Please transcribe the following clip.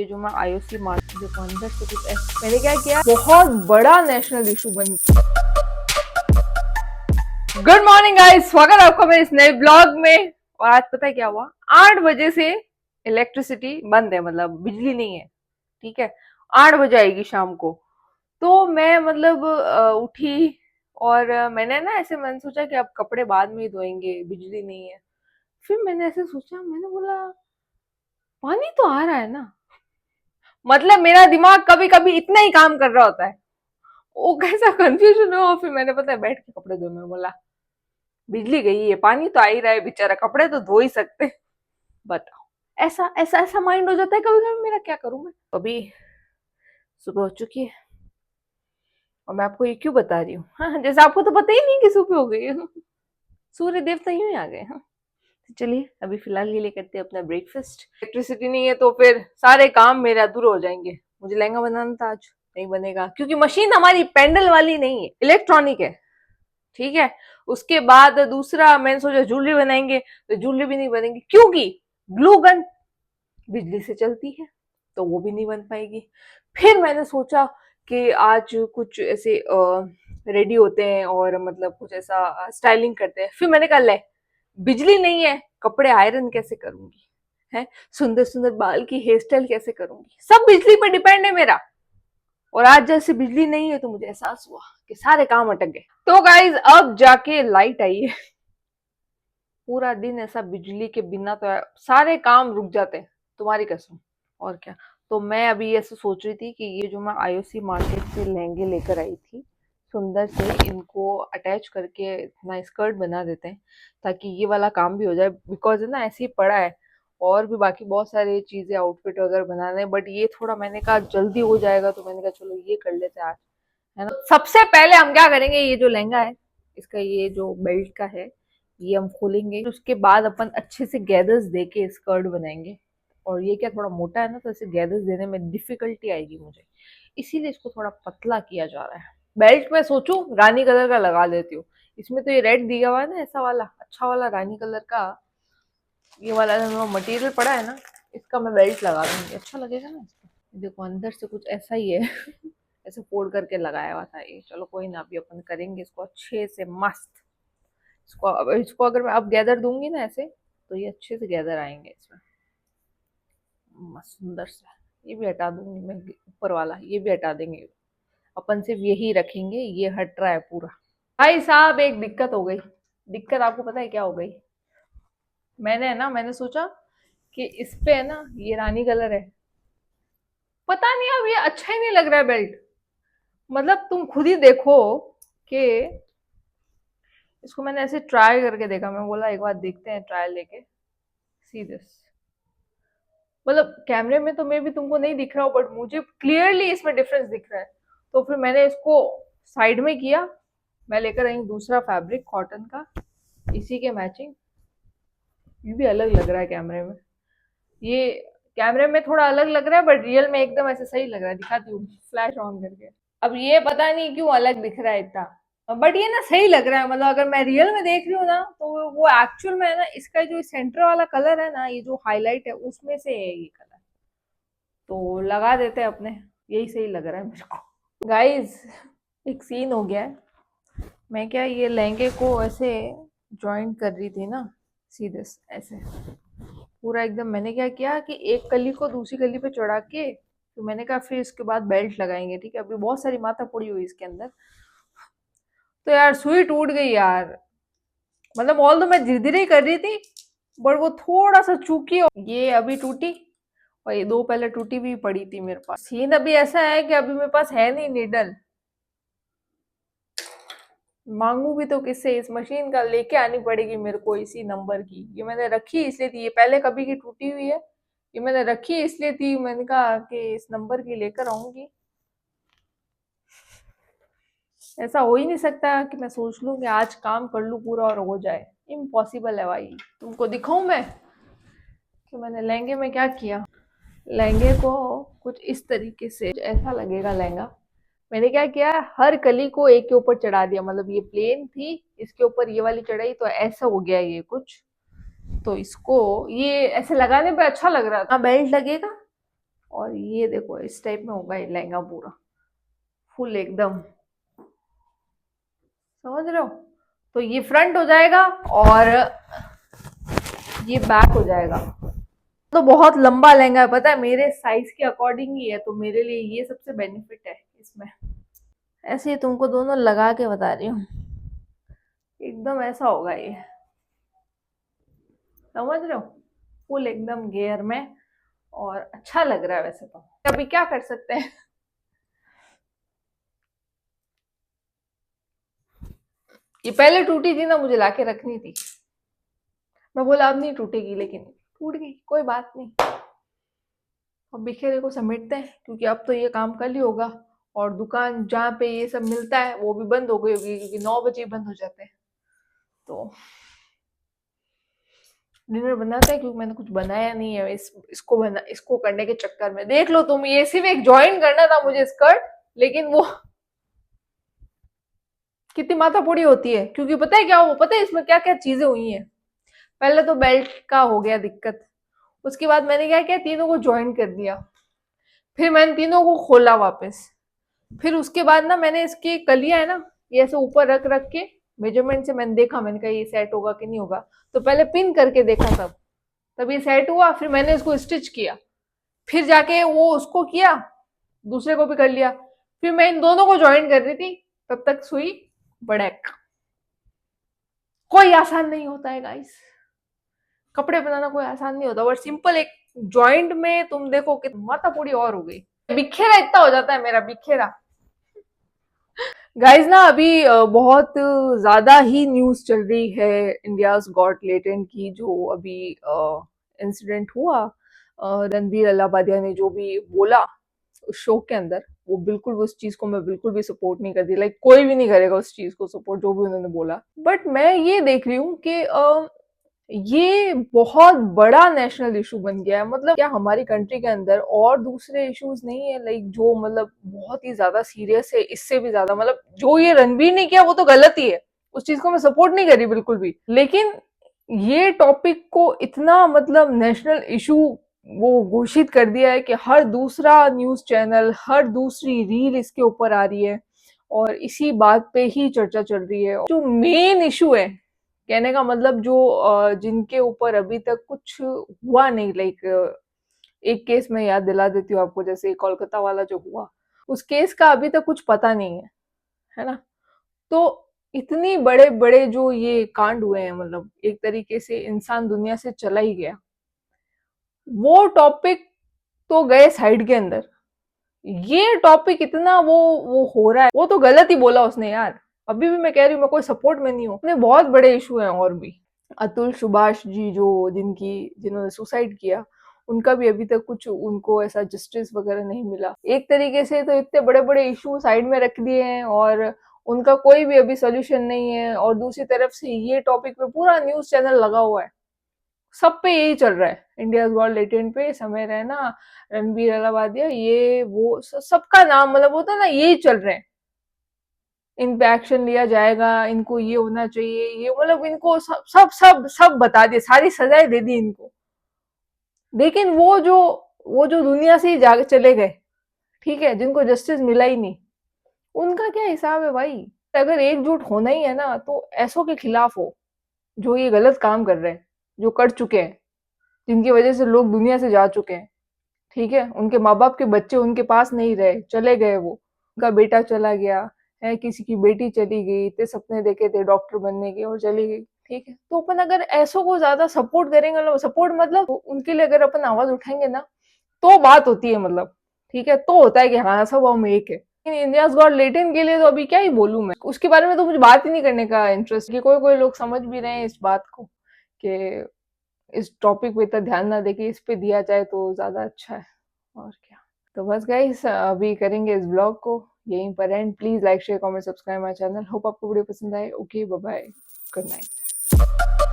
ये जो मैं आईओसी मार्केट देखो अंदर से कुछ मैंने क्या किया, बहुत बड़ा नेशनल इशू बन गया। गुड मॉर्निंग गाइस, स्वागत है आपका मेरे इस नए ब्लॉग में। और आज पता है क्या हुआ, 8 बजे से इलेक्ट्रिसिटी बंद है, मतलब बिजली नहीं है। ठीक है, 8 बजे आएगी शाम को। तो मैं मतलब उठी और मैंने ना ऐसे मैंने सोचा कि अब कपड़े बाद में ही धोएंगे, बिजली नहीं है। फिर मैंने ऐसे सोचा, मैंने बोला पानी तो आ रहा है ना, मतलब मेरा दिमाग कभी कभी इतना ही काम कर रहा होता है। वो कैसा कंफ्यूजन हुआ, फिर मैंने पता है बैठ के कपड़े धोए। मैं बोला बिजली गई है, पानी तो आ ही रहा है, बेचारा कपड़े तो धो ही सकते। बताओ, ऐसा ऐसा ऐसा माइंड हो जाता है कभी कभी मेरा। क्या करूं मैं। अभी सुबह हो चुकी है और मैं आपको ये क्यों बता रही हूँ, हाँ, जैसे आपको तो पता ही नहीं कि सुबह हो गई है। सूर्य देवता यूं ही आ गए। हाँ, तो चलिए अभी फिलहाल के लिए करते हैं अपना ब्रेकफास्ट। इलेक्ट्रिसिटी नहीं है तो फिर सारे काम मेरे अधूरे हो जाएंगे। मुझे लहंगा बनाना था, आज नहीं बनेगा क्योंकि मशीन हमारी पेंडल वाली नहीं है, इलेक्ट्रॉनिक है। ठीक है, उसके बाद दूसरा मैंने सोचा ज्वेलरी बनाएंगे, तो ज्वेलरी भी नहीं बनेगी क्योंकि ग्लू गन बिजली से चलती है, तो वो भी नहीं बन पाएगी। फिर मैंने सोचा कि आज कुछ ऐसे रेडी होते हैं और मतलब कुछ ऐसा स्टाइलिंग करते हैं। फिर मैंने कहा ले, बिजली नहीं है, कपड़े आयरन कैसे करूंगी, है सुंदर सुंदर बाल की हेयर स्टाइल कैसे करूंगी, सब बिजली पर डिपेंड है मेरा। और आज जैसे बिजली नहीं है तो मुझे एहसास हुआ कि सारे काम अटक गए। तो गाइज अब जाके लाइट आई है। पूरा दिन ऐसा बिजली के बिना तो सारे काम रुक जाते हैं, तुम्हारी कसम। और क्या। तो मैं अभी ऐसे सोच रही थी कि ये जो मैं आईओसी मार्केट से लहंगे लेकर आई थी, सुंदर से इनको अटैच करके इतना स्कर्ट बना देते हैं ताकि ये वाला काम भी हो जाए। बिकॉज है ना, ऐसे ही पड़ा है और भी बाकी बहुत सारी चीजें आउटफिट वगैरह बनाने हैं, बट ये थोड़ा मैंने कहा जल्दी हो जाएगा तो मैंने कहा चलो ये कर लेते हैं आज, है ना। सबसे पहले हम क्या करेंगे, ये जो लहंगा है इसका ये जो बेल्ट का है ये हम खोलेंगे। उसके बाद अपन अच्छे से गैदर्स देके स्कर्ट बनाएंगे। और ये क्या थोड़ा मोटा है ना, तो इसे गैदर्स देने में डिफिकल्टी आएगी मुझे, इसीलिए इसको थोड़ा पतला किया जा रहा है। बेल्ट में सोचूं रानी कलर का लगा देती हूँ। इसमें तो ये रेड दिया हुआ है ना, ऐसा वाला अच्छा वाला रानी कलर का। ये वाला जो मटेरियल पड़ा है ना, इसका मैं बेल्ट लगा दूंगी, अच्छा लगेगा ना इसका। देखो अंदर से कुछ ऐसा ही है। ऐसे फोल्ड करके लगाया हुआ था ये। चलो कोई ना, अभी अपन करेंगे इसको अच्छे से मस्त। इसको अगर मैं अब गैदर दूंगी ना ऐसे, तो ये अच्छे से गैदर आएंगे इसमें मस्त सुंदर से। ये भी हटा दूंगी मैं, ऊपर वाला ये भी हटा देंगे। अपन सिर्फ यही रखेंगे, ये हट रहा है पूरा। भाई साहब एक दिक्कत हो गई। दिक्कत आपको पता है क्या हो गई। मैंने सोचा कि इस पे है ना ये रानी कलर है, पता नहीं अब ये अच्छा ही नहीं लग रहा है बेल्ट। मतलब तुम खुद ही देखो कि इसको मैंने ऐसे ट्राई करके देखा। मैं बोला एक बार देखते हैं ट्रायल लेके। सी दिस, मतलब कैमरे में तो मे भी तुमको नहीं दिख रहा हो, बट मुझे क्लियरली इसमें डिफरेंस दिख रहा है। तो फिर मैंने इसको साइड में किया। मैं लेकर आई दूसरा फैब्रिक कॉटन का, इसी के मैचिंग। ये भी अलग लग रहा है कैमरे में, ये कैमरे में थोड़ा अलग लग रहा है, बट रियल में एकदम ऐसे सही लग रहा है। दिखाती हूँ फ्लैश ऑन करके। अब ये पता नहीं क्यों अलग दिख रहा है इतना, बट ये ना सही लग रहा है। मतलब अगर मैं रियल में देख रही हूँ ना, तो वो एक्चुअल में है ना, इसका जो सेंटर वाला कलर है ना, ये जो हाईलाइट है उसमें से है ये कलर। तो लगा देते हैं अपने, यही सही लग रहा है मेरे को। गाइस एक सीन हो गया है। मैं क्या ये लहंगे को ऐसे ज्वाइन कर रही थी ना, सीधे ऐसे पूरा एकदम। मैंने क्या किया कि एक कली को दूसरी कली पे चढ़ा के, तो मैंने कहा फिर इसके बाद बेल्ट लगाएंगे। ठीक है, अभी बहुत सारी माथा पड़ी हुई इसके अंदर। तो यार सुई टूट गई यार। मतलब ऑल तो मैं धीरे धीरे ही कर रही थी, बट वो थोड़ा सा चूकी और ये अभी टूटी। और ये दो पहले टूटी भी पड़ी थी मेरे पास। सीन अभी ऐसा है कि अभी मेरे पास है नहीं नीडल, मांगू भी तो किससे। इस मशीन का लेके आनी पड़ेगी मेरे को, इसी नंबर की। ये मैंने रखी इसलिए थी, ये पहले कभी की टूटी हुई है। ये मैंने रखी इसलिए थी, मैंने कहा कि इस नंबर की लेकर आऊंगी। ऐसा हो ही नहीं सकता कि मैं सोच लूं कि आज काम कर लूं पूरा और हो जाए। इम्पॉसिबल है भाई। तुमको दिखाऊं मैं कि मैंने लहंगे में क्या किया। लहंगे को कुछ इस तरीके से ऐसा लगेगा लहंगा। मैंने क्या किया, हर कली को एक के ऊपर चढ़ा दिया। मतलब ये प्लेन थी, इसके ऊपर ये वाली चढ़ाई, तो ऐसा हो गया ये कुछ। तो इसको ये ऐसे लगाने पे अच्छा लग रहा था। बेल्ट लगेगा और ये देखो इस टाइप में होगा ये लहंगा पूरा फुल एकदम, समझ रहे हो। तो ये फ्रंट हो जाएगा और ये बैक हो जाएगा। तो बहुत लंबा लहंगा है, पता है मेरे साइज के अकॉर्डिंग ही है, तो मेरे लिए ये सबसे बेनिफिट है इसमें। ऐसे ही तुमको दोनों लगा के बता रही हूँ, एकदम ऐसा होगा ये, समझ रहे हो, फुल एकदम घेर में। और अच्छा लग रहा है वैसे तो। अभी क्या कर सकते हैं। ये पहले टूटी थी ना, मुझे लाके रखनी थी, मैं बोला अब नहीं टूटेगी, लेकिन टूट गई, कोई बात नहीं। अब बिखेरे को समेटते हैं, क्योंकि अब तो ये काम कल ही होगा। और दुकान जहाँ पे ये सब मिलता है वो भी बंद हो गई होगी, क्योंकि 9 बजे ही बंद हो जाते हैं। तो डिनर बनाते हैं, क्योंकि मैंने कुछ बनाया नहीं है। इसको करने के चक्कर में देख लो तुम, ये सिर्फ एक ज्वाइन करना था मुझे स्कर्ट, लेकिन वो कितनी माथापोड़ी होती है। क्योंकि पता है क्या हो, पता है इसमें क्या क्या चीजें हुई हैं। पहले तो बेल्ट का हो गया दिक्कत, उसके बाद मैंने क्या किया, तीनों को ज्वाइन कर दिया, फिर मैंने तीनों को खोला वापस, फिर उसके बाद ना मैंने इसकी कलियां है ना, ये ऐसे ऊपर रख रख के मेजरमेंट से मैंने देखा, मैंने कहा ये सेट होगा कि नहीं होगा। तो पहले पिन करके देखा, तब ये सेट हुआ, फिर मैंने इसको स्टिच किया, फिर जाके वो उसको किया, दूसरे को भी कर लिया, फिर मैं इन दोनों को ज्वाइन कर रही थी, तब तक सुई बड़ैक। कोई आसान नहीं होता है गाइस, कपड़े बनाना कोई आसान नहीं होता, बट सिंपल एक जॉइंट में तुम देखो कि माथा पूरी और हो गई, बिखेरा इतना हो जाता है मेरा, बिखेरा। गाइस ना अभी बहुत ज्यादा ही न्यूज चल रही है इंडियाज गॉट लेटेंट की, जो अभी इंसिडेंट हुआ। रणबीर अलाहाबादिया ने जो भी बोला उस शो के अंदर, वो बिल्कुल उस चीज को मैं बिल्कुल भी सपोर्ट नहीं करती, लाइक कोई भी नहीं करेगा उस चीज को सपोर्ट जो भी उन्होंने बोला। बट मैं ये देख रही हूँ कि ये बहुत बड़ा नेशनल इशू बन गया है। मतलब क्या हमारी कंट्री के अंदर और दूसरे इश्यूज नहीं है, लाइक जो मतलब बहुत ही ज्यादा सीरियस है, इससे भी ज्यादा, मतलब जो ये रणबीर ने किया वो तो गलत ही है, उस चीज को मैं सपोर्ट नहीं करी बिल्कुल भी, लेकिन ये टॉपिक को इतना मतलब नेशनल इशू वो घोषित कर दिया है कि हर दूसरा न्यूज चैनल, हर दूसरी रील इसके ऊपर आ रही है, और इसी बात पे ही चर्चा चल रही है। जो मेन इशू है, कहने का मतलब जो जिनके ऊपर अभी तक कुछ हुआ नहीं, लाइक एक केस मैं याद दिला देती हूँ आपको, जैसे कोलकाता वाला जो हुआ, उस केस का अभी तक कुछ पता नहीं है ना। तो इतनी बड़े बड़े जो ये कांड हुए हैं, मतलब एक तरीके से इंसान दुनिया से चला ही गया, वो टॉपिक तो गए साइड के अंदर, ये टॉपिक इतना वो हो रहा है, वो तो गलत ही बोला उसने यार। अभी भी मैं कह रही हूँ, मैं कोई सपोर्ट में नहीं हूँ, इतने बहुत बड़े इशू हैं और भी। अतुल सुभाष जी जो जिन्होंने सुसाइड किया, उनका भी अभी तक कुछ उनको ऐसा जस्टिस वगैरह नहीं मिला। एक तरीके से तो इतने बड़े बड़े इशू साइड में रख दिए हैं और उनका कोई भी अभी सोल्यूशन नहीं है, और दूसरी तरफ से ये टॉपिक पे पूरा न्यूज चैनल लगा हुआ है, सब पे यही चल रहा है, इंडिया गॉट लेटेंट पे समय रैना, रणबीर अलाहाबादिया, ये वो सबका नाम मतलब होता है ना, यही चल रहे हैं, इन पे एक्शन लिया जाएगा, इनको ये होना चाहिए, ये मतलब इनको सब सब सब सब बता दिए, सारी सजाएं दे दी इनको। लेकिन वो जो दुनिया से ही जाके चले गए, ठीक है, जिनको जस्टिस मिला ही नहीं, उनका क्या हिसाब है भाई। अगर एकजुट होना ही है ना, तो ऐसों के खिलाफ हो जो ये गलत काम कर रहे हैं, जो कर चुके हैं, जिनकी वजह से लोग दुनिया से जा चुके हैं, ठीक है, उनके माँ बाप के बच्चे उनके पास नहीं रहे, चले गए, वो उनका बेटा चला गया है, किसी की बेटी चली गई, इतने सपने देखे थे डॉक्टर बनने के और चली गई, ठीक है। तो अपन अगर ऐसों को ज्यादा सपोर्ट करेंगे ना, सपोर्ट मतलब उनके लिए अगर अपन आवाज उठाएंगे ना, तो बात होती है, मतलब ठीक है, तो होता है कि हाँ सब हम एक है। इंडियाज गॉट लेटेंट के लिए तो अभी क्या ही बोलूं मैं, उसके बारे में तो मुझे बात ही नहीं करने का इंटरेस्ट, कि कोई कोई लोग समझ भी रहे हैं इस बात को कि इस टॉपिक पे इतना ध्यान ना देके इस पे दिया जाए तो ज्यादा अच्छा है, और क्या। तो बस गाइस अभी करेंगे इस ब्लॉग को यहीं पर end. Please like share comment subscribe my channel. Hope आपको वीडियो पसंद आए। Okay bye bye, good night.